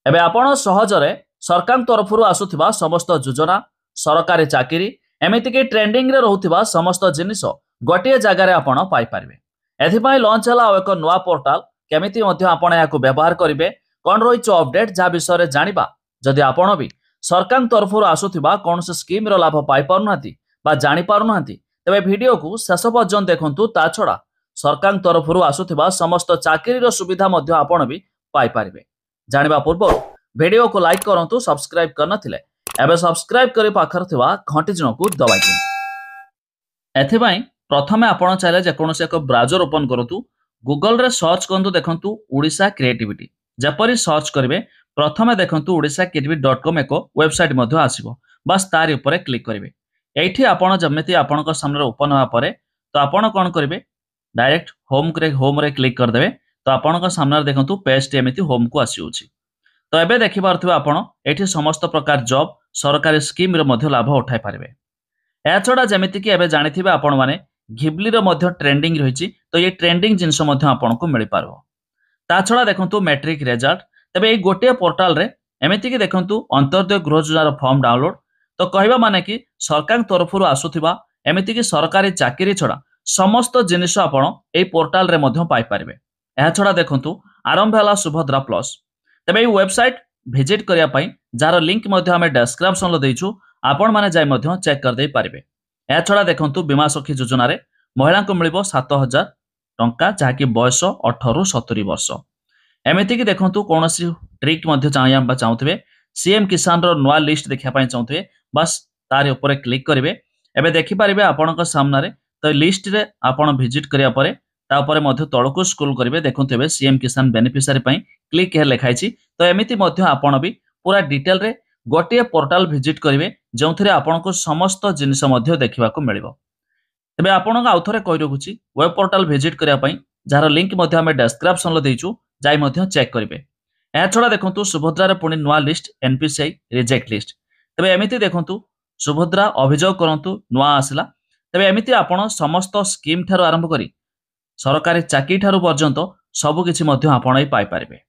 एबे आपण सहजरे सरकार तरफ आसुथिबा समस्त योजना सरकारी चाकरी एमितिक ट्रेंडिंग रे रहउथिबा समस्त जिनिस गोटे जगार आपण पाई पारिबे। एथिपाई लॉन्च होला एक नुआ पोर्टाल केमिति मध्य आपण याकु व्यवहार करिवे कोन रहिछ अपडेट जा विषय जानिबा। जदि आपण भी सरकार तरफ आसुथिबा कोनसे स्कीम रो लाभ पाई पारुनांती बा जानि पारुनांती तबे वीडियो को शेष पर्यंत देखंतु। ता छडा सरकार तरफ आसुथिबा समस्त चाकरी रो सुविधा मध्य आपण भी पाई पारिबे। जानिबा पूर्व वीडियो को लाइक करंतु, सब्सक्राइब करनथिले एबे सब्सक्राइब करी पाखर थिबा घंटी चिन्ह को दबाइ दियौ। एथिबाई प्रथमे आपण चाहे जेकोनोसे एक ब्राउजर ओपन करंतु, गूगल रे सर्च करंतु, देखंतु ओडिशा क्रिएटिविटी। जेपरि सर्च करिवे प्रथमे देखंतु odishacritivity.com एक वेबसाइट मध्य आसीबो। बस तारि ऊपर क्लिक करिवे। एठी आपण जमिति आपणक सामने ओपन होआ परे तो आपण कोन करिवे डायरेक्ट होम रे क्लिक कर देबे। तो आपणक सामने देखंतु पेज टी एमिति होम को आसीउछि। तो एबे देखि पारथिबा आपण एठी समस्त प्रकार जॉब सरकारी स्कीम रो मध्य लाभ उठाई पारिबे। ए छडा जेमिति कि एबे जानिथिबे आपण माने घिबली रो मध्य ट्रेंडिंग रहिछि। तो ये ट्रेंडिंग जिंस मध्य आपण को मिलि पारबो। ता छडा देखंतु मैट्रिक रिजल्ट। तबे ए गोटे पोर्टाल रे एमिति कि देखंतु अंत्योदय गृह योजनार फॉर्म डाउनलोड। तो कहबा माने कि सरकार तरफ आसुथिबा एमिति कि सरकारी चाकरी छडा समस्त जिनिस आपण ए पोर्टाल रे मध्य पाई पारिबे। ए छडा देखंतु आरंभ होला सुभद्रा प्लस। तबे ए वेबसाइट विजिट करिया पई जार लिंक मध्य हमें डिस्क्रिप्शन लो देइछु, आपण माने जाय मध्य चेक कर दे पारिबे। ए छडा देखंतु बीमा सखी योजना रे महिला को मिलिबो 7000 टंका, जाकी बयस 18 रु 70 वर्ष। एमिति कि देखंतु कोनोसी ट्रिक मध्य चाहुथिबे सीएम किसान रो नुआ लिस्ट देखिया पई चाहुथिबे, बस तार ऊपर क्लिक करिवे। एबे देखि पारिबे आपणक सामने रे तो लिस्ट रे आपण विजिट करिया परे ता ऊपर मध्य तळको स्क्रॉल करिवे। देखंतु सीएम किसान बेनिफिशियरी पई क्लिक हे लेखाइछि। तो एमिति मध्य आपण भी पूरा डिटेल रे गोटे पोर्टाल विजिट करिवे जोंथरे आपनको समस्त जिनिस मध्य देखिबा को मिलिबो। तबे आपणक आउथरे कहि रखुछि वेब पोर्टाल विजिट करिया पई जार लिंक मध्य हमें डिस्क्रिप्शन लो देइछु, जाय मध्य चेक करिवे। ए छडा देखंतु सुभद्रा रे पुनी नुआ लिस्ट एनपीसीआई रिजेक्ट लिस्ट। तबे एमिति देखंतु सुभद्रा अभियोग करंतु नुआ आसिला। तबे एमिति आपण समस्त स्कीम ठारो आरंभ करी सरकारी चाकरी ठारो पर्यंत सब किछि मध्य आपण पाई पारिबे।